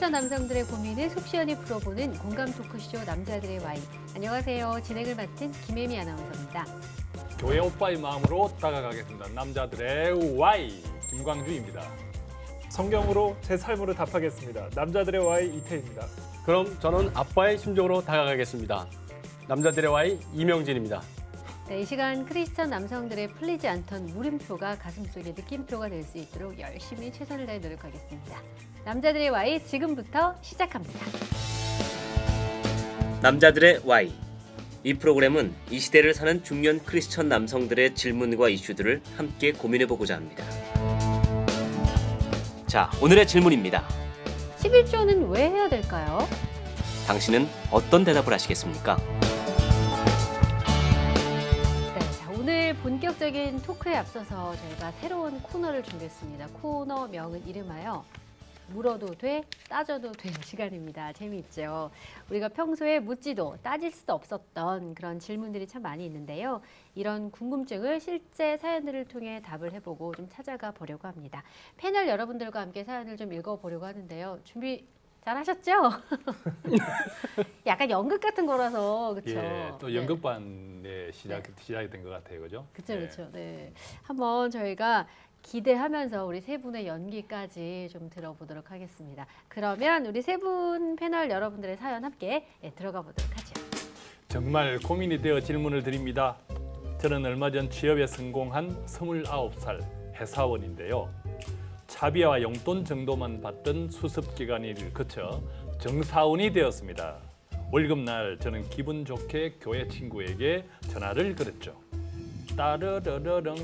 크리스천 남성들의 고민을 속 시원히 풀어보는 공감 토크쇼 남자들의 Y. 안녕하세요. 진행을 맡은 김혜미 아나운서입니다. 교회 오빠의 마음으로 다가가겠습니다. 남자들의 Y 김광주입니다. 성경으로 제 삶으로 답하겠습니다. 남자들의 Y 이태입니다. 그럼 저는 아빠의 심정으로 다가가겠습니다. 남자들의 Y 이명진입니다. 네, 이 시간 크리스천 남성들의 풀리지 않던 물음표가 가슴속에 느낌표가 될 수 있도록 열심히 최선을 다해 노력하겠습니다. 남자들의 Y 지금부터 시작합니다. 남자들의 Y. 이 프로그램은 이 시대를 사는 중년 크리스천 남성들의 질문과 이슈들을 함께 고민해보고자 합니다. 자, 오늘의 질문입니다. 11조는 왜 해야 될까요? 당신은 어떤 대답을 하시겠습니까? 네, 자, 오늘 본격적인 토크에 앞서서 저희가 새로운 코너를 준비했습니다. 코너명은 이름하여 물어도 돼, 따져도 되는 시간입니다. 재미있죠? 우리가 평소에 묻지도 따질 수도 없었던 그런 질문들이 참 많이 있는데요. 이런 궁금증을 실제 사연들을 통해 답을 해보고 좀 찾아가 보려고 합니다. 패널 여러분들과 함께 사연을 좀 읽어보려고 하는데요. 준비 잘 하셨죠? 약간 연극 같은 거라서 그렇죠. 예, 또 연극반의 시작이 된 것 같아요, 그죠? 그렇죠, 그렇죠. 네, 한번 저희가 기대하면서 우리 세 분의 연기까지 좀 들어보도록 하겠습니다. 그러면 우리 세 분 패널 여러분들의 사연 함께 들어가 보도록 하죠. 정말 고민이 되어 질문을 드립니다. 저는 얼마 전 취업에 성공한 29살 회사원인데요. 차비와 용돈 정도만 받던 수습 기간을 거쳐 정사원이 되었습니다. 월급날 저는 기분 좋게 교회 친구에게 전화를 걸었죠. 따르르르릉.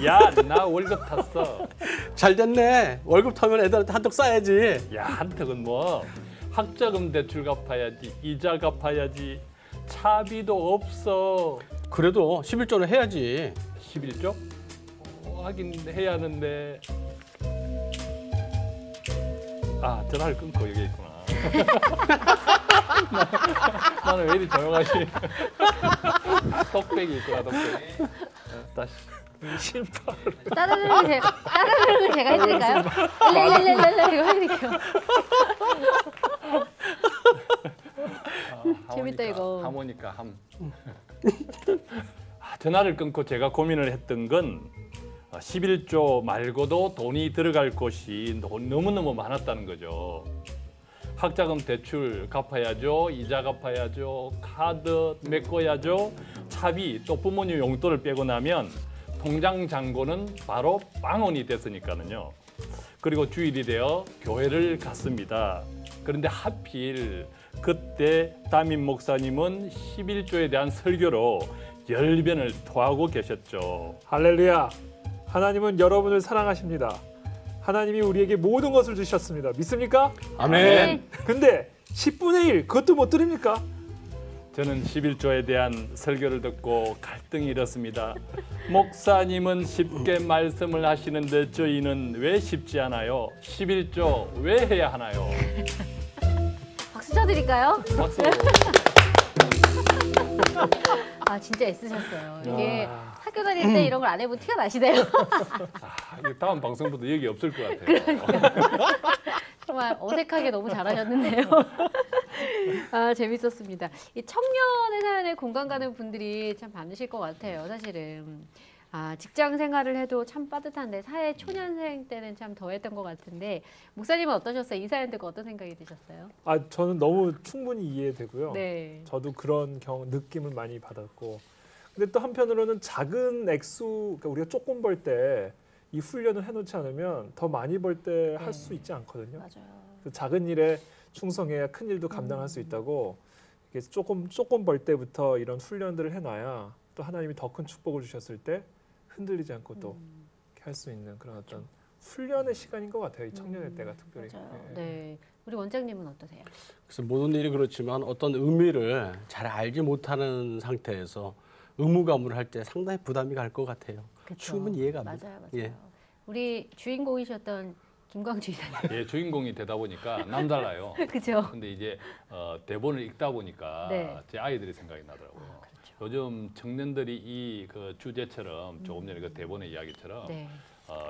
야, 나 월급 탔어. 잘 됐네. 월급 타면 애들한테 한턱 쏴야지. 야, 한턱은 뭐 학자금 대출 갚아야지, 이자 갚아야지, 차비도 없어. 그래도 11조는 해야지. 11조? 하긴 해야 하는데. 아, 전화를 끊고 여기 있구나. 나는 왜 이리 조용하지? 똑배기 있구나, 똑배기. 다시. 심파를. 따르르를 제가 해드릴까요? 렐렐렐렐 이거 해드릴게요. 재밌다 이거. 하모니카 함. 전화를 끊고 제가 고민을 했던 건 11조 말고도 돈이 들어갈 곳이 너무너무 많았다는 거죠. 학자금 대출 갚아야죠, 이자 갚아야죠, 카드 메꿔야죠, 차비, 또 부모님 용돈을 빼고 나면 통장 잔고는 바로 빵원이 됐으니까는요. 그리고 주일이 되어 교회를 갔습니다. 그런데 하필 그때 담임 목사님은 11조에 대한 설교로 열변을 토하고 계셨죠. 할렐루야! 하나님은 여러분을 사랑하십니다. 하나님이 우리에게 모든 것을 주셨습니다. 믿습니까? 아멘. 근데 10분의 1 그것도 못 들입니까? 저는 11조에 대한 설교를 듣고 갈등이 일었습니다. 목사님은 쉽게 말씀을 하시는데 저희는 왜 쉽지 않아요? 11조 왜 해야 하나요? 박수 쳐드릴까요? 박수. 아 진짜 애쓰셨어요. 이게 학교 다닐 때 이런 걸 안 해본 티가 나시네요. 이거 다음 방송부터 얘기 없을 것 같아요. 정말 어색하게 너무 잘하셨는데요. 아 재밌었습니다. 이 청년의 사연에 공감 가는 분들이 참 많으실 것 같아요. 사실은 직장 생활을 해도 참 빠듯한데 사회 초년생 때는 참 더했던 것 같은데 목사님은 어떠셨어요? 이 사연 듣고 어떤 생각이 드셨어요? 저는 너무 충분히 이해되고요. 네. 저도 그런 느낌을 많이 받았고, 근데 또 한편으로는 작은 액수, 그러니까 우리가 조금 벌 때 이 훈련을 해놓지 않으면 더 많이 벌 때 할 수 있지 않거든요. 맞아요. 그래서 작은 일에 충성해야 큰 일도 감당할 수 있다고, 이게 조금 벌 때부터 이런 훈련들을 해놔야 또 하나님이 더 큰 축복을 주셨을 때 흔들리지 않고 또 할 수 있는 그런 어떤 훈련의 시간인 것 같아요. 이 청년의 때가 특별히. 맞아요. 네. 우리 원장님은 어떠세요? 그래서 모든 일이 그렇지만 어떤 의미를 잘 알지 못하는 상태에서 의무감을 할 때 상당히 부담이 갈 것 같아요. 그쵸. 충분히 이해가 갑니다. 맞아요. 예. 우리 주인공이셨던 김광주 이사님. 예, 주인공이 되다 보니까 남달라요. 그죠? 근데 이제 대본을 읽다 보니까 네. 제 아이들이 생각이 나더라고요. 그렇죠. 요즘 청년들이 이 그 주제처럼 조금 전에 그 대본의 이야기처럼 네.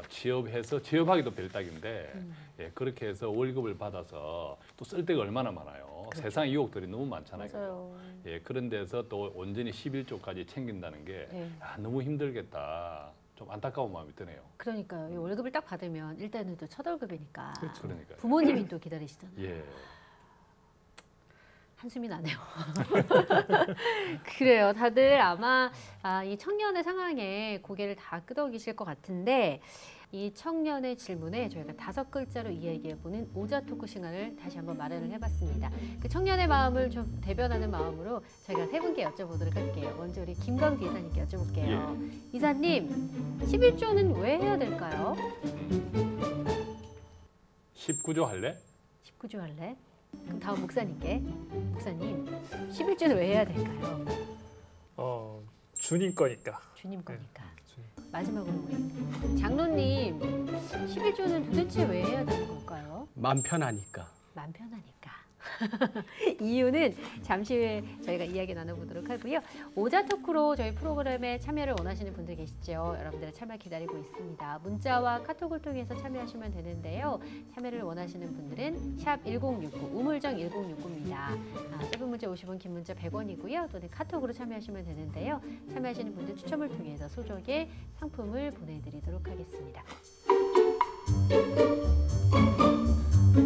취업해서 취업하기도 별딱인데 예, 그렇게 해서 월급을 받아서 또 쓸 데가 얼마나 많아요. 그렇죠. 세상 유혹들이 너무 많잖아요. 맞아요. 예, 그런 데서 또 온전히 11조까지 챙긴다는 게 네. 너무 힘들겠다. 좀 안타까운 마음이 드네요. 그러니까요. 이 월급을 딱 받으면 일단은 또 첫 월급이니까 그러니까요. 부모님이 또 기다리시잖아요. 예. 한숨이 나네요. 그래요. 다들 아마 이 청년의 상황에 고개를 다 끄덕이실 것 같은데 이 청년의 질문에 저희가 5글자로 이야기해보는 오자 토크 시간을 다시 한번 마련을 해봤습니다. 그 청년의 마음을 좀 대변하는 마음으로 저희가 3분께 여쭤보도록 할게요. 먼저 우리 김광주 이사님께 여쭤볼게요. 이사님, 11조는 왜 해야 될까요? 19조 할래? 19조 할래? 그럼 다음 목사님께. 목사님, 11조는 왜 해야 될까요? 주님 거니까. 주님 거니까. 주님. 마지막으로 우리 장로님, 11조는 도대체 왜 해야 되는 걸까요? 마음 편하니까. 마음 편하니까. 이유는 잠시 후에 저희가 이야기 나눠보도록 하고요. 오자 토크로 저희 프로그램에 참여를 원하시는 분들 계시죠? 여러분들의 참여 기다리고 있습니다. 문자와 카톡을 통해서 참여하시면 되는데요. 참여를 원하시는 분들은 샵 1069, 우물정 1069입니다. 짧은 문자 50원, 긴 문자 100원이고요. 또는 카톡으로 참여하시면 되는데요. 참여하시는 분들 추첨을 통해서 소정의 상품을 보내드리도록 하겠습니다.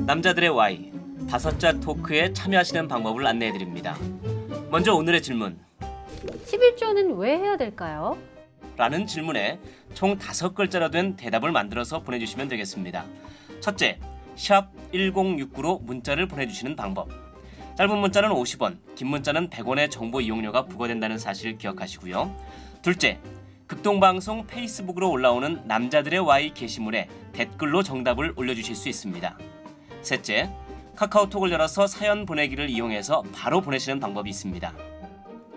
남자들의 Y 5자 토크에 참여하시는 방법을 안내해드립니다. 먼저 오늘의 질문 11조는 왜 해야 될까요? 라는 질문에 총 5글자로 된 대답을 만들어서 보내주시면 되겠습니다. 첫째, 샵 1069로 문자를 보내주시는 방법. 짧은 문자는 50원, 긴 문자는 100원의 정보 이용료가 부과된다는 사실 기억하시고요. 둘째, 극동방송 페이스북으로 올라오는 남자들의 Y 게시물에 댓글로 정답을 올려주실 수 있습니다. 셋째, 카카오톡을 열어서 사연 보내기를 이용해서 바로 보내시는 방법이 있습니다.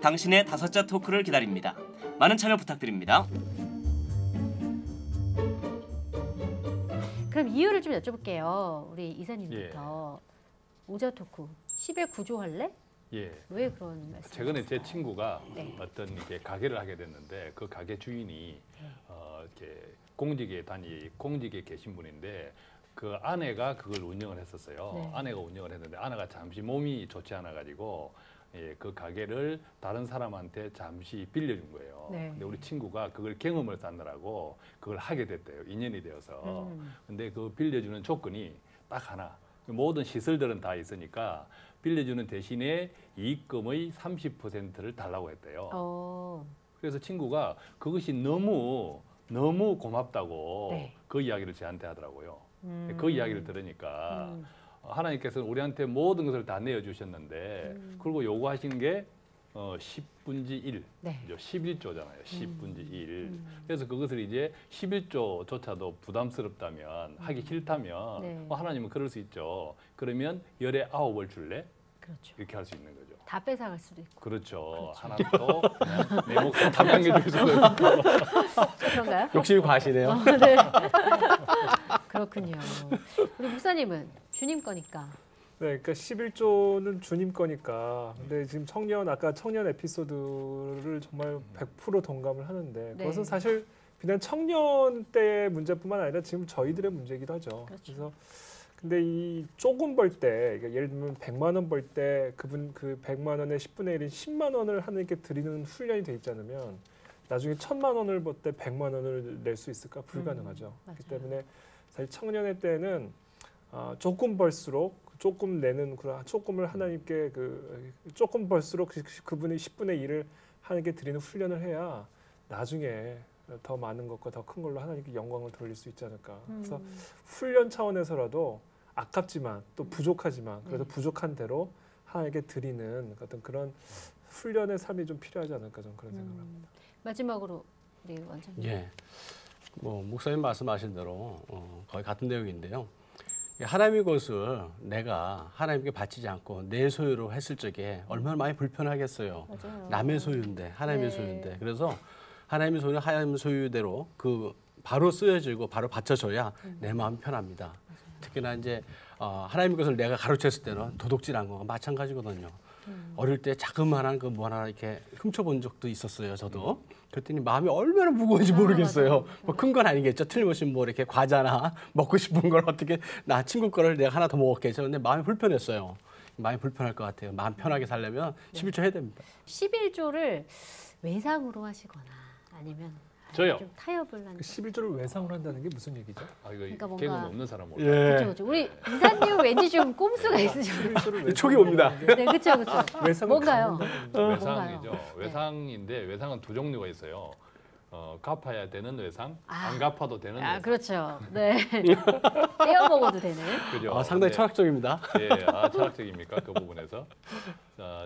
당신의 5자 토크를 기다립니다. 많은 참여 부탁드립니다. 그럼 이유를 좀 여쭤볼게요. 우리 이사님부터. 오자 토크 10의 9조 할래? 예. 왜 그런 말씀? 최근에 제 친구가 네. 어떤 이렇게 가게를 하게 됐는데 그 가게 주인이 이렇게 공직에 계신 분인데 그 아내가 그걸 운영을 했었어요. 네. 아내가 운영을 했는데 아내가 잠시 몸이 좋지 않아 가지고 그 가게를 다른 사람한테 잠시 빌려준 거예요. 네. 근데 우리 친구가 그걸 경험을 쌓느라고 그걸 하게 됐대요. 인연이 되어서. 근데 그 빌려주는 조건이 딱 하나. 모든 시설들은 다 있으니까 빌려주는 대신에 이익금의 30%를 달라고 했대요. 그래서 친구가 그것이 너무 고맙다고 네. 그 이야기를 저한테 하더라고요. 그 이야기를 들으니까 하나님께서는 우리한테 모든 것을 다 내어주셨는데 그리고 요구하신 게 10분지 1, 네. 11조잖아요. 10분지 1. 그래서 그것을 이제 11조조차도 부담스럽다면 하기 싫다면 네. 하나님은 그럴 수 있죠. 그러면 열에 9을 줄래? 그렇죠. 이렇게 할 수 있는 거죠. 다 뺏어갈 수도 있고. 그렇죠. 하나님도 내 목숨 탐양해 줄 수도 있고. 그런가요? 욕심이 과하시네요. 네. 그렇군요. 우리 목사님은 주님 거니까. 네, 그러니까 11조는 주님 거니까. 근데 지금 아까 청년 에피소드를 정말 100% 동감을 하는데 그것은 네. 사실 그냥 청년 때의 문제뿐만 아니라 지금 저희들의 문제이기도 하죠. 그렇죠. 그래서 근데 이 조금 벌 때, 그러니까 예를 들면 100만 원 벌 때 그분 그 100만 원의 10분의 1인 10만 원을 하나님께 드리는 훈련이 돼 있지 않으면 나중에 1000만 원을 벌 때 100만 원을 낼 수 있을까? 불가능하죠. 그렇기 때문에 사실 청년의 때는 조금 벌수록 조금 내는 그런 조금을 하나님께 조금 벌수록 그분의 10분의 1을 하나님께 드리는 훈련을 해야 나중에 더 많은 것과 더 큰 걸로 하나님께 영광을 돌릴 수 있지 않을까. 그래서 훈련 차원에서라도 아깝지만 또 부족하지만 그래도 부족한 대로 하나님께 드리는 어떤 그런 훈련의 삶이 좀 필요하지 않을까 저는 그런 생각을 합니다. 마지막으로 우리 원장님. 예. 뭐 목사님 말씀하신 대로 거의 같은 내용인데요. 하나님의 것을 내가 하나님께 바치지 않고 내 소유로 했을 적에 얼마나 많이 불편하겠어요. 맞아요. 남의 소유인데 하나님의 네. 소유인데 그래서 하나님의 소유는 하나님의 소유대로 그 바로 쓰여지고 바로 바쳐져야 내 마음이 편합니다. 맞아요. 특히나 이제 하나님의 것을 내가 가로챘을 때는 도둑질한 거와 마찬가지거든요. 어릴 때 자그마한 그 뭐 하나 이렇게 훔쳐본 적도 있었어요. 저도. 그랬더니 마음이 얼마나 무거운지 모르겠어요. 뭐 큰 건 아니겠죠. 틀림없이 뭐 이렇게 과자나 먹고 싶은 걸 어떻게 나 친구 거를 내가 하나 더 먹었겠죠. 근데 마음이 불편했어요. 마음이 불편할 것 같아요. 마음 편하게 살려면 11조 해야 됩니다. 11조를 외상으로 하시거나 아니면 저요. 좀 타협을 하는. 그 11조를 외상으로 한다는 게 무슨 얘기죠? 아, 이거 그러니까 뭔가- 개그는 없는 사람 몰라. 그렇죠, 그렇죠. 우리 이사님 왠지 좀 꼼수가 있으시죠? 11조를 촉이 옵니다. 네, 그렇죠, 그렇죠. 외상을 뭔가요? 갖는다는 뭔가요? 외상이죠. 네. 외상인데 외상은 두 종류가 있어요. 갚아야 되는 외상, 아. 안 갚아도 되는 아, 외상. 그렇죠. 네. 떼어 먹어도 되는. 그죠? 상당히 네. 철학적입니다. 예, 철학적입니까 그 부분에서?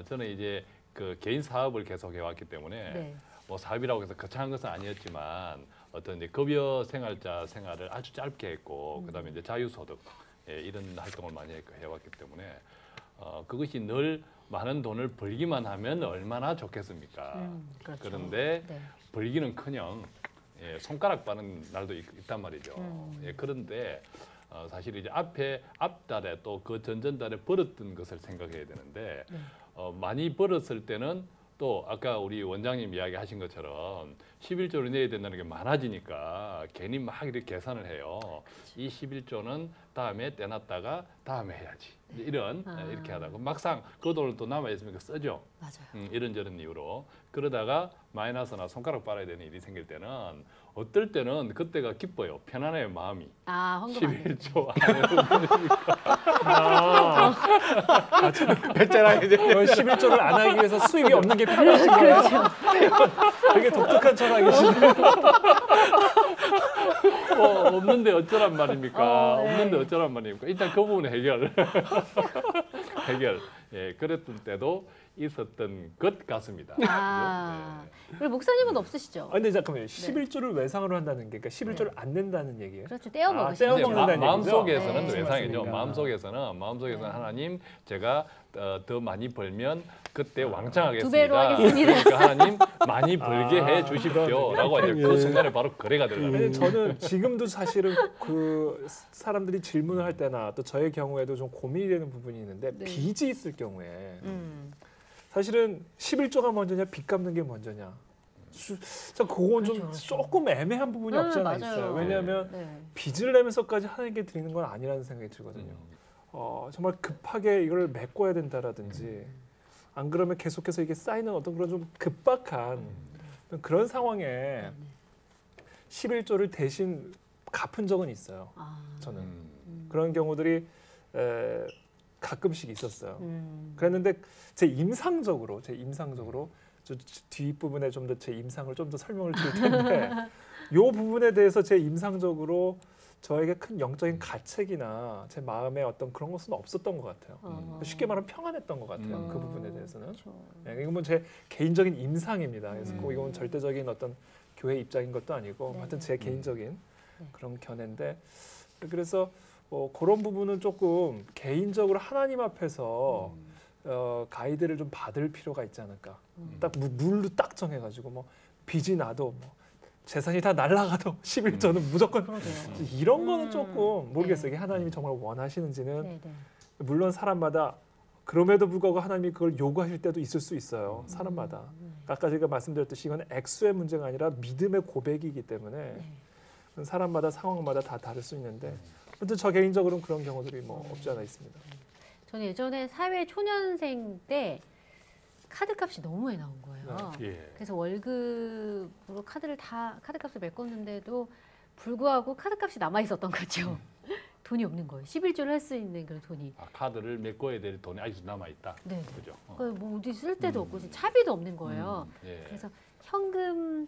저는 이제 그 개인 사업을 계속 해왔기 때문에 네. 뭐 사업이라고 해서 거창한 것은 아니었지만 어떤 이제 급여 생활자 생활을 아주 짧게 했고 그다음에 이제 자유소득 이런 활동을 많이 해왔기 때문에 그것이 늘 많은 돈을 벌기만 하면 얼마나 좋겠습니까? 그렇죠. 그런데 네. 벌기는커녕 손가락 빠는 날도 있단 말이죠. 그런데 사실 이제 앞달에 또 그 전전달에 벌었던 것을 생각해야 되는데 많이 벌었을 때는 또 아까 우리 원장님 이야기하신 것처럼 11조를 내야 된다는 게 많아지니까 괜히 막 이렇게 계산을 해요. 이 11조는 다음에 떼놨다가 다음에 해야지. 이런 이렇게 하다가 막상 그 돈을 또 남아 있으면 쓰죠. 맞아요. 이런저런 이유로 그러다가 마이너스나 손가락 빨아야 되는 일이 생길 때는 어떨 때는 그때가 기뻐요. 편안해요 마음이. 아, 헌금 안 돼요. 11조 안에 배째랑 이제 11조를 안 하기 위해서 수입이 없는 게 편하신 거예요? 되게 독특한 철학이시네요. 없는데 어쩌란 말입니까? 네. 없는데 어쩌란 말입니까? 일단 그 부분 해결. 해결. 예, 그랬던 때도 있었던 것 같습니다. 아, 네. 우리 목사님은 없으시죠? 아, 근데 잠깐만요. 11조를 외상으로 한다는 게 그러니까 11조를 안 낸다는 얘기예요? 그렇죠. 떼어 아, 먹으시죠. 떼어 근데 먹는다는 마음속에서는 얘기죠? 외상이죠. 네. 마음속에서는 하나님 제가 더 많이 벌면 그때 두 왕창하겠습니다. 배로 하겠습니다. 그러니까 하나님 많이 벌게 해 그러네. 주십시오라고 이제 그 순간에 바로 거래가 들어가요. 근데 저는 지금도 사실은 그 사람들이 질문을 할 때나 또 저의 경우에도 좀 고민이 되는 부분이 있는데 네. 빚이 있을 경우에 사실은 11조가 먼저냐 빚 갚는 게 먼저냐 저 그건 좀 그렇죠, 그렇죠. 조금 애매한 부분이 없지 않아 맞아요. 있어요. 왜냐하면 네. 빚을 내면서까지 하나님께 드리는 건 아니라는 생각이 들거든요. 정말 급하게 이걸 메꿔야 된다라든지 안 그러면 계속해서 이게 쌓이는 어떤 그런 좀 급박한 그런 상황에 11조를 대신 갚은 적은 있어요. 아, 저는 그런 경우들이 가끔씩 있었어요. 그랬는데 제 임상적으로 저 뒷부분에 좀 더 제 임상을 좀 더 설명을 드릴 텐데 이 부분에 대해서 제 임상적으로 저에게 큰 영적인 가책이나 제 마음에 어떤 그런 것은 없었던 것 같아요. 쉽게 말하면 평안했던 것 같아요. 그 부분에 대해서는. 그렇죠. 네, 이건 뭐 제 개인적인 임상입니다. 그래서 꼭 이건 절대적인 어떤 교회 입장인 것도 아니고, 네, 하여튼 네. 제 개인적인 네. 그런 견해인데, 그래서 그런 부분은 조금 개인적으로 하나님 앞에서 가이드를 좀 받을 필요가 있지 않을까. 딱 룰로 딱 정해가지고 뭐 빚이 나도 뭐 재산이 다 날라가도 11조는 무조건 그러게요. 이런 거는 조금 모르겠어요. 네. 이게 하나님이 정말 원하시는지는 네, 네. 물론 사람마다 그럼에도 불구하고 하나님이 그걸 요구하실 때도 있을 수 있어요. 사람마다. 아까 제가 말씀드렸듯이 이건 액수의 문제가 아니라 믿음의 고백이기 때문에 사람마다 상황마다 다 다를 수 있는데 아무튼 저 개인적으로는 그런 경우들이 뭐 없지 않아 있습니다. 저는 예전에 사회 초년생 때 카드값이 너무 많이 나온 거예요. 예. 그래서 월급으로 카드값을 메꿨는데도 불구하고 카드값이 남아 있었던 거죠. 돈이 없는 거예요. 11조를 할 수 있는 그런 돈이. 카드를 메꿔야 될 돈이 아직 남아 있다. 네. 그죠? 뭐 어디 쓸 데도 없고 차비도 없는 거예요. 예. 그래서 현금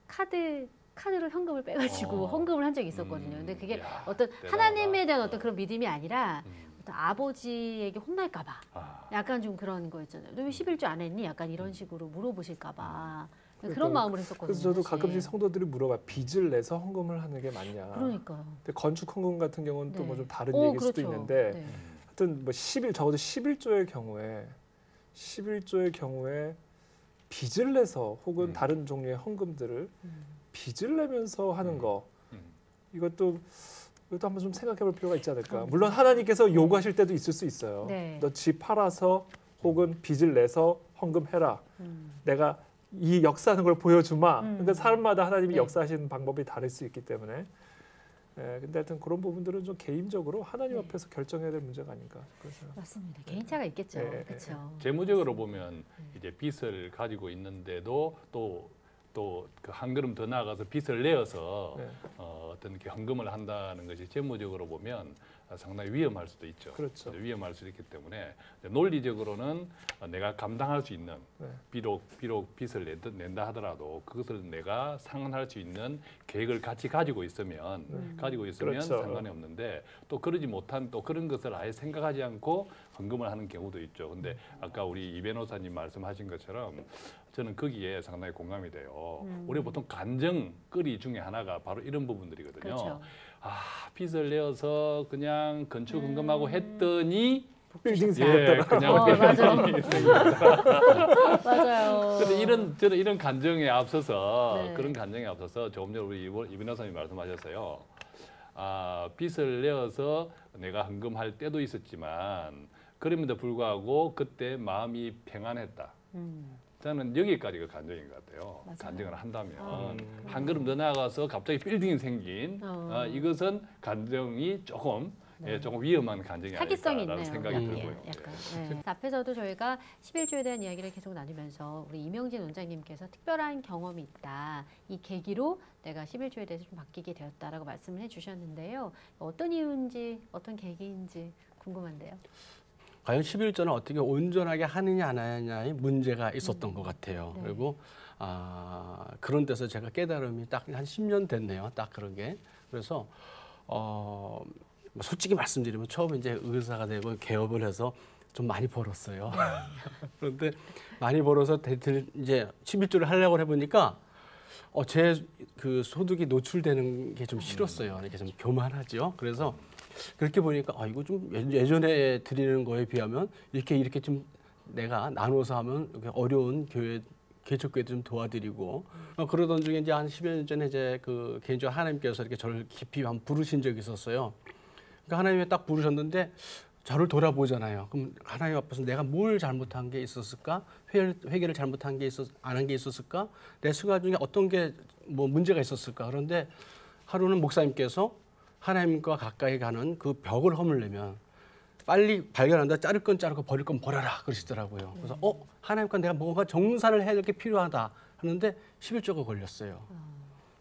카드로 현금을 빼가지고 어. 헌금을 한 적이 있었거든요. 근데 그게 야, 어떤 대단하다. 하나님에 대한 어떤 그런 믿음이 아니라 어떤 아버지에게 혼날까봐 아. 약간 좀 그런 거 있잖아요. 너 왜 11조 안 했니? 약간 이런 식으로 물어보실까봐 그런 그러니까 마음을 했었거든요. 그래서 저도 사실. 가끔씩 성도들이 물어봐. 빚을 내서 헌금을 하는 게 맞냐. 그러니까요. 근데 건축 헌금 같은 경우는 또 네. 뭐 좀 다른 오, 얘기일 수도 그렇죠. 있는데 네. 하여튼 뭐 적어도 11조의 경우에 빚을 내서 혹은 다른 종류의 헌금들을 빚을 내면서 하는 거 이것도 한번 좀 생각해 볼 필요가 있지 않을까. 물론 하나님께서 요구하실 때도 있을 수 있어요. 네. 너 집 팔아서 혹은 빚을 내서 헌금해라. 내가 이 역사하는 걸 보여주마. 그러니까 사람마다 하나님이 네. 역사하시는 방법이 다를 수 있기 때문에. 근데 하여튼 그런 부분들은 좀 개인적으로 하나님 네. 앞에서 결정해야 될 문제가 아닌가. 그래서 맞습니다. 개인차가 있겠죠. 네. 그렇죠. 재무적으로 보면 이제 빚을 가지고 있는데도 또 그 한 걸음 더 나아가서 빚을 내어서 네. 어떤 게 헌금을 한다는 것이 재무적으로 보면 상당히 위험할 수도 있죠. 그렇죠. 위험할 수 있기 때문에 논리적으로는 내가 감당할 수 있는 네. 비록 빚을 낸다 하더라도 그것을 내가 상환할 수 있는 계획을 같이 가지고 있으면 그렇죠. 상관이 없는데 또 그러지 못한 또 그런 것을 아예 생각하지 않고 헌금을 하는 경우도 있죠. 근데 아까 우리 이 변호사님 말씀하신 것처럼 저는 거기에 상당히 공감이 돼요. 우리 보통 간증거리 중에 하나가 바로 이런 부분들이거든요. 그렇죠. 빚을 내어서 그냥 건축 헌금하고 했더니 빌딩 예, 생겼더라. 그냥 맞아요. 빌딩이 맞아요. 근데 저는 이런 간증에 앞서서 네. 그런 간증에 앞서서 조금 전에 우리 이 변호사님 말씀하셨어요. 빚을 내어서 내가 헌금할 때도 있었지만 그럼에도 불구하고 그때 마음이 평안했다. 저는 여기까지가 간증인 것 같아요. 맞아요. 간증을 한다면 한 걸음 더 나아가서 갑자기 빌딩이 생긴 이것은 간증이 조금 위험한 간증이 사기성이 아닐까라는 있네요. 생각이 약간. 들고요. 약간. 네. 앞에서도 저희가 11조에 대한 이야기를 계속 나누면서 우리 이명진 원장님께서 특별한 경험이 있다. 이 계기로 내가 11조에 대해서 좀 바뀌게 되었다라고 말씀을 해주셨는데요. 어떤 이유인지 어떤 계기인지 궁금한데요. 과연 11조는 어떻게 온전하게 하느냐 안 하느냐의 문제가 있었던 것 같아요. 네. 그리고 그런 데서 제가 깨달음이 딱 한 10년 됐네요. 딱 그런 게. 그래서 솔직히 말씀드리면 처음에 이제 의사가 되고 개업을 해서 좀 많이 벌었어요. 그런데 많이 벌어서 이제 11조를 하려고 해보니까 제 그 소득이 노출되는 게 좀 싫었어요. 이렇게 좀 교만하죠. 그래서 그렇게 보니까 이거 좀 예전에 드리는 거에 비하면 이렇게 좀 내가 나눠서 하면 이렇게 어려운 개척교회도 좀 도와드리고 그러던 중에 이제 한 10여 년 전에 이제 그 개인적으로 하나님께서 이렇게 저를 깊이 한번 부르신 적이 있었어요. 그러니까 하나님이 딱 부르셨는데 저를 돌아보잖아요. 그럼 하나님 앞에서 내가 뭘 잘못한 게 있었을까? 회개를 잘못한 게 안 한 게 있었을까? 내 생활 중에 어떤 게 뭐 문제가 있었을까? 그런데 하루는 목사님께서 하나님과 가까이 가는 그 벽을 허물려면 빨리 발견한다. 자를 건 자르고 버릴 건 버려라 그러시더라고요. 그래서 하나님과 내가 뭔가 정산을 해야 될 게 필요하다 하는데 11조가 걸렸어요.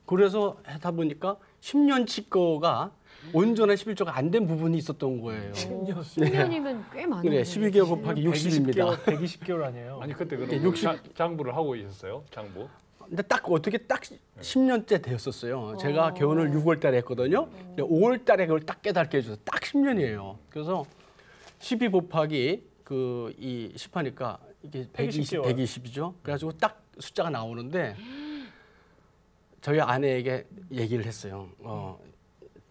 그래서 하다 보니까 10년치 거가 온전한 11조가 안 된 부분이 있었던 거예요. 10년이면 꽤 많은 그래, 12개월 곱하기 60입니다. 120개월 아니에요. 아니 그때 그럼 60 장부를 하고 있었어요? 장부? 근데 딱 어떻게 딱 10년째 되었었어요. 제가 개원을 6월 달에 했거든요. 5월 달에 그걸 딱 깨닫게 해줘서 딱 10년이에요. 그래서 12 곱하기 이 10하니까 이게 120, 120이죠. 그래가지고 딱 숫자가 나오는데 저희 아내에게 얘기를 했어요.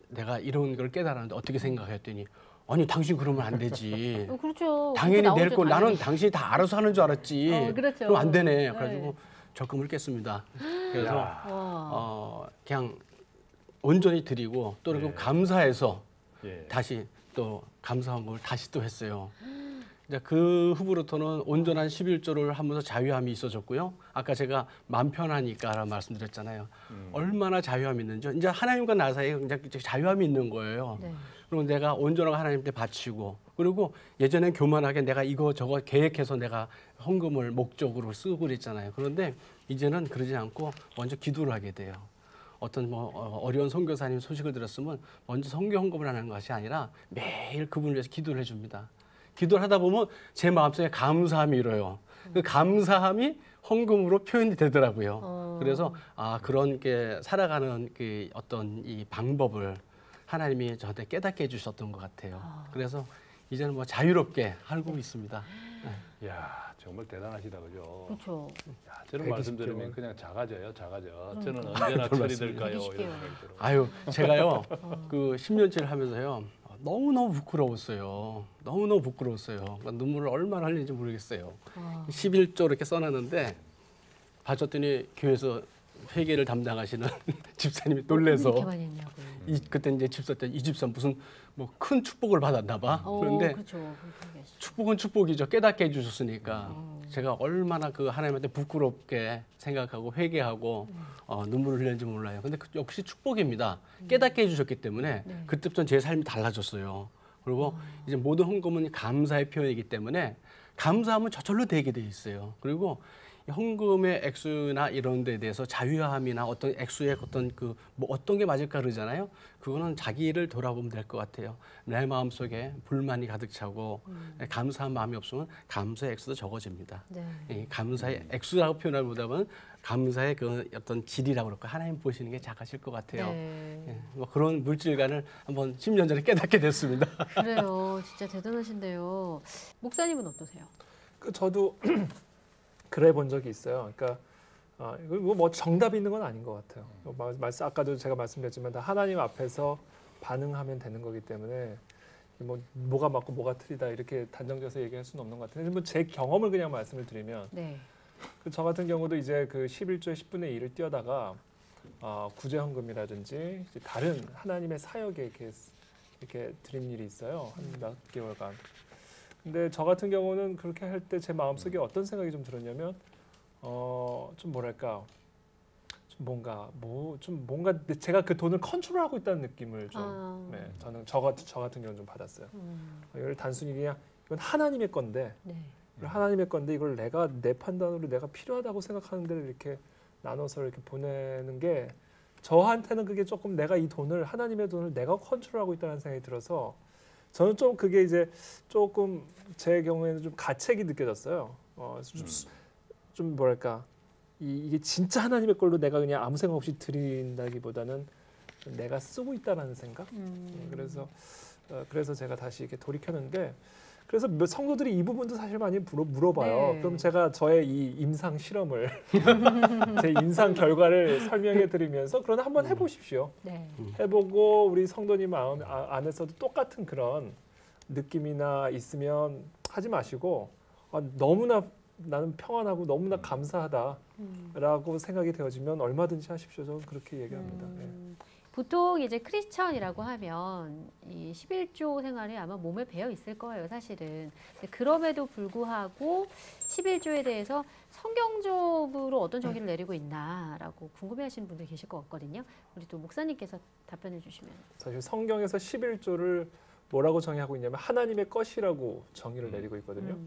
내가 이런 걸 깨달았는데 어떻게 생각했더니 아니 당신 그러면 안 되지. 그렇죠. 당연히 그렇게 낼 거 나오죠, 나는 당연히. 당신이 다 알아서 하는 줄 알았지. 그렇죠. 그럼 안 되네. 네. 그래가지고 적금을 깼습니다. 그래서 와. 그냥 온전히 드리고 또 그리고 감사해서 예. 다시 또 감사한 걸 다시 또 했어요. 이제 그 후부로부터는 온전한 11조를 하면서 자유함이 있어졌고요. 아까 제가 마음 편하니까라는 말씀드렸잖아요. 얼마나 자유함이 있는지 이제 하나님과 나 사이에 굉장히 자유함이 있는 거예요. 네. 그리고 내가 온전하게 하나님께 바치고 그리고 예전엔 교만하게 내가 이거 저거 계획해서 내가 헌금을 목적으로 쓰고 그랬잖아요. 그런데 이제는 그러지 않고 먼저 기도를 하게 돼요. 어떤 어려운 선교사님 소식을 들었으면 먼저 선교 헌금을 하는 것이 아니라 매일 그분을 위해서 기도를 해줍니다. 기도를 하다 보면 제 마음속에 감사함이 일어요. 그 감사함이 헌금으로 표현이 되더라고요. 그래서 그런 게 살아가는 그 어떤 이 방법을 하나님이 저한테 깨닫게 해주셨던 것 같아요. 그래서 이제는 뭐 자유롭게 살고 있습니다. 야 정말 대단하시다 그죠? 그렇죠. 야, 저런 120 말씀 들으면 개월. 그냥 작아져. 저는 언제나 처리될까요? 120 이런 개월. 생각이 들어요. 아유, 제가요, 그 10년째를 하면서요, 너무너무 부끄러웠어요. 너무너무 부끄러웠어요. 그러니까 눈물을 얼마나 흘리는지 모르겠어요. 11조 이렇게 써놨는데, 봐줬더니 교회에서 회계를 담당하시는 집사님이 놀래서 이렇게 많이 했냐고. 그때 이제 집사 때 이 집사 무슨 뭐 큰 축복을 받았나 봐. 그런데 그렇죠. 축복은 축복이죠. 깨닫게 해주셨으니까 제가 얼마나 그 하나님한테 부끄럽게 생각하고 회개하고 눈물을 흘렸는지 몰라요. 근데 역시 축복입니다. 깨닫게 해주셨기 때문에 네. 그때부터 제 삶이 달라졌어요. 그리고 이제 모든 헌금은 감사의 표현이기 때문에 감사하면 저절로 되게 돼 있어요. 그리고 헌금의 액수나 이런 데에 대해서 자유함이나 어떤 액수의 어떤 그 뭐 어떤 게 맞을까 그러잖아요. 그거는 자기를 돌아보면 될 것 같아요. 내 마음속에 불만이 가득 차고 감사한 마음이 없으면 감사의 액수도 적어집니다. 네. 이 감사의 액수라고 표현하기보다는 감사의 그 어떤 질이라고 그럴까 하나님 보시는 게 작아질 것 같아요. 네. 예, 뭐 그런 물질관을 한번 10년 전에 깨닫게 됐습니다. 그래요. 진짜 대단하신데요. 목사님은 어떠세요? 저도 그래 본 적이 있어요. 그러니까 이거 뭐 정답이 있는 건 아닌 것 같아요. 아까도 제가 말씀드렸지만 다 하나님 앞에서 반응하면 되는 거기 때문에 뭐가 맞고 뭐가 틀리다 이렇게 단정지어서 얘기할 수는 없는 것 같은데 제 경험을 그냥 말씀을 드리면 네. 저 같은 경우도 이제 그 11조의 10분의 1을 뛰어다가 구제헌금이라든지 이제 다른 하나님의 사역에 이렇게 드린 일이 있어요. 한 몇 개월간. 근데 저 같은 경우는 그렇게 할 때 제 마음속에 어떤 생각이 좀 들었냐면 좀 뭐랄까 좀 뭔가 제가 그 돈을 컨트롤하고 있다는 느낌을 좀 네, 저는 저 같은 경우는 좀 받았어요. 이걸 단순히 그냥 이건 하나님의 건데 네. 하나님의 건데 이걸 내가 내 판단으로 내가 필요하다고 생각하는 데를 이렇게 나눠서 이렇게 보내는 게 저한테는 그게 조금 내가 이 돈을 하나님의 돈을 내가 컨트롤하고 있다는 생각이 들어서 저는 좀 그게 이제 조금 제 경우에는 좀 가책이 느껴졌어요. 좀 뭐랄까 이게 진짜 하나님의 걸로 내가 그냥 아무 생각 없이 드린다기보다는 내가 쓰고 있다라는 생각. 그래서 제가 다시 이렇게 돌이켰는데 그래서 성도들이 이 부분도 사실 많이 물어봐요. 네. 그럼 제가 저의 이 임상 실험을 제 임상 결과를 설명해 드리면서 그러나 한번 해보십시오. 네. 해보고 우리 성도님 마음 안에서도 똑같은 그런 느낌이나 있으면 하지 마시고 너무나 나는 평안하고 너무나 감사하다라고 생각이 되어지면 얼마든지 하십시오. 저는 그렇게 얘기합니다. 네. 보통 이제 크리스천이라고 하면 이 11조 생활이 아마 몸에 배어 있을 거예요, 사실은. 근데 그럼에도 불구하고 11조에 대해서 성경적으로 어떤 정의를 내리고 있나라고 궁금해하시는 분들 계실 것 같거든요. 우리 또 목사님께서 답변해 주시면. 사실 성경에서 11조를 뭐라고 정의하고 있냐면 하나님의 것이라고 정의를 내리고 있거든요.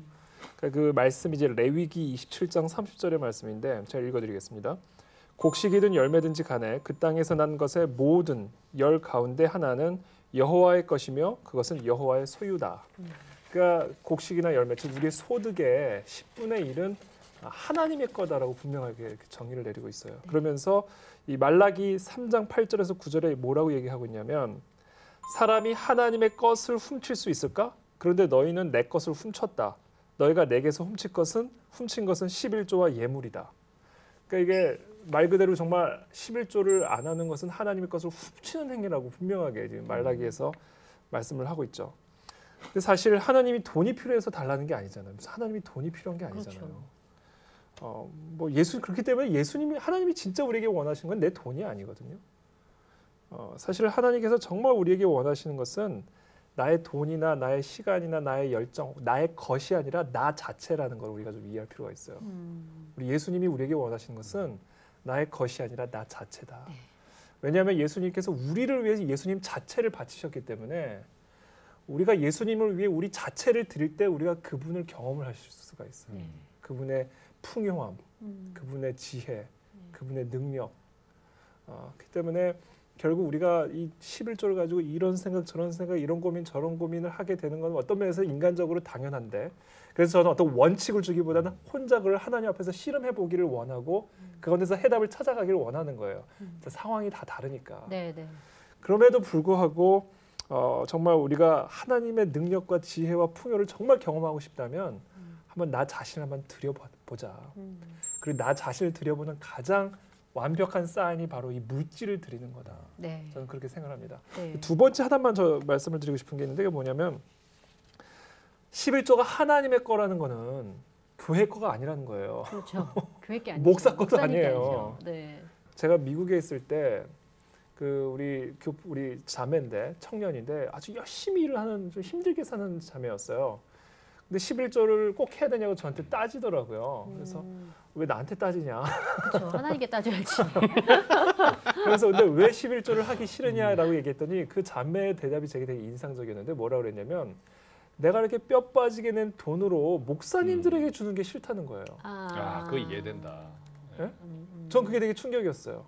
그러니까 그 말씀이 이제 레위기 27장 30절의 말씀인데 제가 읽어드리겠습니다. 곡식이든 열매든지 간에 그 땅에서 난 것의 모든 열 가운데 하나는 여호와의 것이며 그것은 여호와의 소유다. 그러니까 곡식이나 열매, 즉 우리의 소득의 10분의 1은 하나님의 거다라고 분명하게 정의를 내리고 있어요. 그러면서 이 말라기 3장 8절에서 9절에 뭐라고 얘기하고 있냐면 사람이 하나님의 것을 훔칠 수 있을까? 그런데 너희는 내 것을 훔쳤다. 너희가 내게서 훔친 것은 11조와 예물이다. 그러니까 이게 말 그대로 정말 11조를 안 하는 것은 하나님의 것을 훔치는 행위라고 분명하게 지금 말라기에서 말씀을 하고 있죠. 근데 사실 하나님이 돈이 필요해서 달라는 게 아니잖아요. 하나님이 돈이 필요한 게 아니잖아요. 그렇죠. 그렇기 때문에 하나님이 진짜 우리에게 원하시는 건 내 돈이 아니거든요. 사실 하나님께서 정말 우리에게 원하시는 것은 나의 돈이나 나의 시간이나 나의 열정, 나의 것이 아니라 나 자체라는 걸 우리가 좀 이해할 필요가 있어요. 우리 예수님이 우리에게 원하시는 것은 나의 것이 아니라 나 자체다. 네. 왜냐하면 예수님께서 우리를 위해서 예수님 자체를 바치셨기 때문에 우리가 예수님을 위해 우리 자체를 드릴 때 우리가 그분을 경험을 하실 수가 있어요. 그분의 풍요함, 그분의 지혜, 그분의 능력. 그렇기 때문에 결국 우리가 이 11조를 가지고 이런 생각 저런 생각 이런 고민 저런 고민을 하게 되는 건 어떤 면에서 인간적으로 당연한데 그래서 저는 어떤 원칙을 주기보다는 혼자 그걸 하나님 앞에서 실험해 보기를 원하고 그것에서 해답을 찾아가기를 원하는 거예요. 상황이 다 다르니까. 네. 그럼에도 불구하고 정말 우리가 하나님의 능력과 지혜와 풍요를 정말 경험하고 싶다면 한번 나 자신을 한번 들여보자. 그리고 나 자신을 들여보는 가장 완벽한 사인이 바로 이 물질을 드리는 거다. 네. 저는 그렇게 생각합니다. 네. 두 번째 하나만 저 말씀을 드리고 싶은 게 있는데 이게 뭐냐면 11조가 하나님의 거라는 거는 교회 거가 아니라는 거예요. 그렇죠. 교회 게 아니죠. 목사 것도 목사님 게 아니에요. 아니죠. 네. 제가 미국에 있을 때 그 우리 자매인데 청년인데 아주 열심히 일을 하는 좀 힘들게 사는 자매였어요. 근데 11조를 꼭 해야 되냐고 저한테 따지더라고요. 그래서 왜 나한테 따지냐? 그렇죠. 하나님께 따져야지. 그래서 근데 왜 11조를 하기 싫으냐라고 얘기했더니 그 자매의 대답이 되게 인상적이었는데 뭐라고 그랬냐면 내가 이렇게 뼈 빠지게 낸 돈으로 목사님들에게 주는 게 싫다는 거예요. 그거 이해된다. 예? 전 그게 되게 충격이었어요.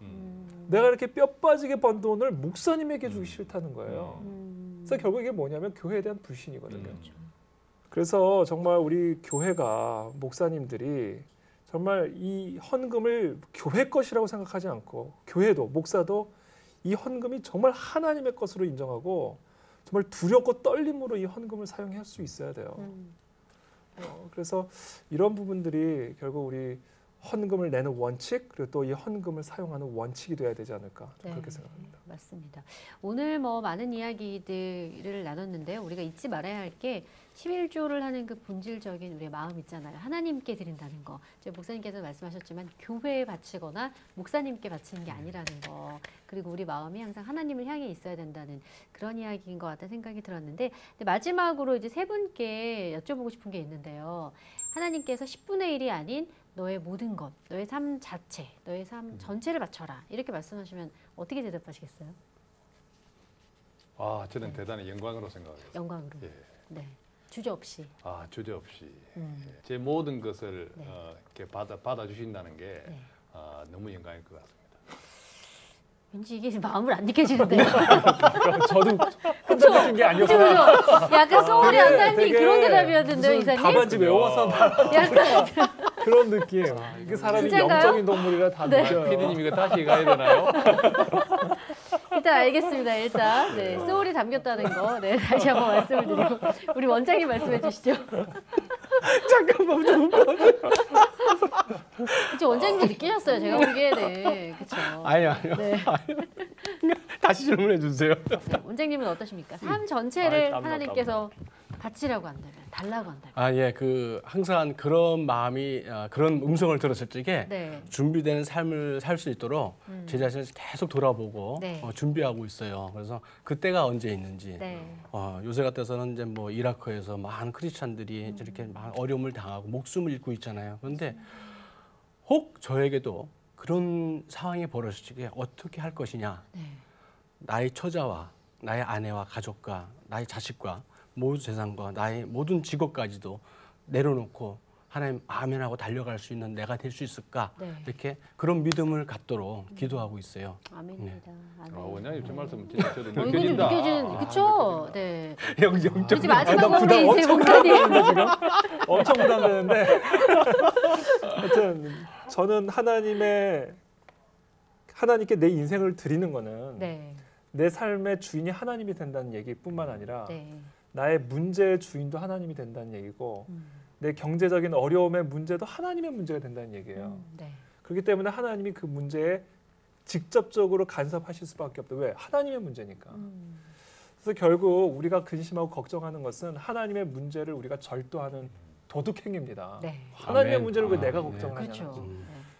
내가 이렇게 뼈 빠지게 번 돈을 목사님에게 주기 싫다는 거예요. 그래서 결국 이게 뭐냐면 교회에 대한 불신이거든요. 그래서 정말 우리 교회가 목사님들이 정말 이 헌금을 교회 것이라고 생각하지 않고 교회도 목사도 이 헌금이 정말 하나님의 것으로 인정하고 정말 두렵고 떨림으로 이 헌금을 사용할 수 있어야 돼요. 그래서 이런 부분들이 결국 우리 헌금을 내는 원칙 그리고 또 이 헌금을 사용하는 원칙이 돼야 되지 않을까 그렇게 생각합니다. 맞습니다. 오늘 뭐 많은 이야기들을 나눴는데요. 우리가 잊지 말아야 할 게 11조를 하는 그 본질적인 우리의 마음 있잖아요. 하나님께 드린다는 거. 이제 목사님께서 말씀하셨지만 교회에 바치거나 목사님께 바치는 게 아니라는 거. 그리고 우리 마음이 항상 하나님을 향해 있어야 된다는 그런 이야기인 것 같다는 생각이 들었는데 마지막으로 이제 세 분께 여쭤보고 싶은 게 있는데요. 하나님께서 10분의 1이 아닌 너의 모든 것, 너의 삶 자체, 너의 삶 전체를 바쳐라. 이렇게 말씀하시면 어떻게 대답하시겠어요? 저는 대단히 영광으로 생각해요. 영광으로. 예. 네. 주저없이. 주저없이. 제 모든 것을 네. 이렇게 받아주신다는 게 네. 너무 영광일 것 같습니다. 왠지 이게 마음을 안 느껴지는데요. 저도 혼자 느낀 게 그죠, 아니어서 그죠? 약간 소울이 안 닿는 되게 그런 대답이었는데요, 이사님. 답안지 외워서 약간 그런 느낌. 이게 사람이 진짜인가요? 영적인 동물이라 다 네. 느껴요. 피디님 이거 다시 가야 되나요? 일단 알겠습니다. 일단 네, 소울이 담겼다는 거 네, 다시 한번 말씀을 드리고 우리 원장님 말씀해 주시죠. 잠깐만 좀. 그쵸, 원장님도 느끼셨어요. 제가 보기에는. 그쵸. 아니요. 네. 다시 질문해 주세요. 네, 원장님은 어떠십니까? 삶 전체를 땀나, 하나님께서 바치라고 한다면, 달라고 한다면. 예, 항상 그런 마음이 그런 음성을 들었을 적에 네. 준비되는 삶을 살 수 있도록 제 자신을 계속 돌아보고 네. 준비하고 있어요. 그래서 그때가 언제 있는지. 네. 요새 같아서는 이제 뭐 이라크에서 많은 크리스찬들이 이렇게 많은 어려움을 당하고 목숨을 잃고 있잖아요. 그런데 혹 저에게도 그런 상황이 벌어질 적에 어떻게 할 것이냐. 네. 나의 처자와 나의 아내와 가족과 나의 자식과 모든 재산과 나의 모든 직업까지도 내려놓고 하나님 아멘하고 달려갈 수 있는 내가 될 수 있을까? 네. 이렇게 그런 믿음을 갖도록 기도하고 있어요. 아멘입니다. 아멘. 원장님 저 말씀 진짜 저도 이거 좀 느껴진다. 느껴지는, 그쵸? 네. 영적 그렇지, 마지막으로 부담 우리 이제 엄청 목사님. 엄청 부담되는데 하여튼 저는 하나님께 내 인생을 드리는 거는 네. 내 삶의 주인이 하나님이 된다는 얘기뿐만 아니라 네. 나의 문제의 주인도 하나님이 된다는 얘기고 내 경제적인 어려움의 문제도 하나님의 문제가 된다는 얘기예요. 네. 그렇기 때문에 하나님이 그 문제에 직접적으로 간섭하실 수밖에 없다. 왜? 하나님의 문제니까. 그래서 결국 우리가 근심하고 걱정하는 것은 하나님의 문제를 우리가 절도하는 도둑행위입니다. 네. 하나님의 아멘. 문제를 왜 내가 네. 걱정을 하냐. 그렇죠. 네.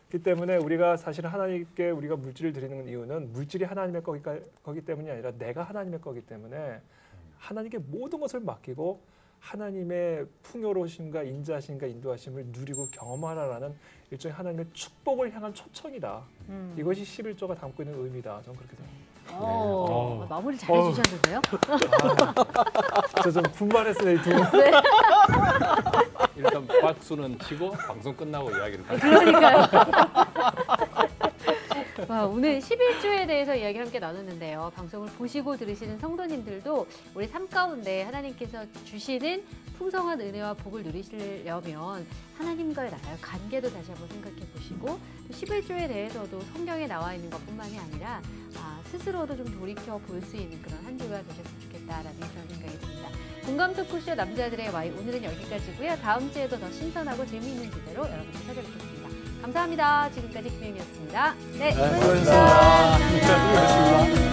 그렇기 때문에 우리가 사실 하나님께 우리가 물질을 드리는 이유는 물질이 하나님의 거기 때문이 아니라 내가 하나님의 거기 때문에 하나님께 모든 것을 맡기고 하나님의 풍요로우심과 인자하심과 인도하심을 누리고 경험하라라는 일종의 하나님의 축복을 향한 초청이다. 이것이 11조가 담고 있는 의미다. 저는 그렇게 생각합니다. 마무리 잘 해주셨는데요? 저 좀 분발했어요, 이 두 분. 일단 박수는 치고 방송 끝나고 이야기를 다시. 그러니까요. 와, 오늘 11조에 대해서 이야기를 함께 나눴는데요. 방송을 보시고 들으시는 성도님들도 우리 삶 가운데 하나님께서 주시는 풍성한 은혜와 복을 누리시려면 하나님과의 나의 관계도 다시 한번 생각해 보시고 또 11조에 대해서도 성경에 나와 있는 것뿐만이 아니라 스스로도 좀 돌이켜 볼 수 있는 그런 한 주가 되셨으면 좋겠다라는 그런 생각이 듭니다. 공감 토크쇼 남자들의 Y 오늘은 여기까지고요. 다음 주에도 더 신선하고 재미있는 주제로 여러분들 찾아뵙겠습니다. 감사합니다. 지금까지 김혜영이었습니다. 네, 수고하셨습니다. 수고하셨습니다.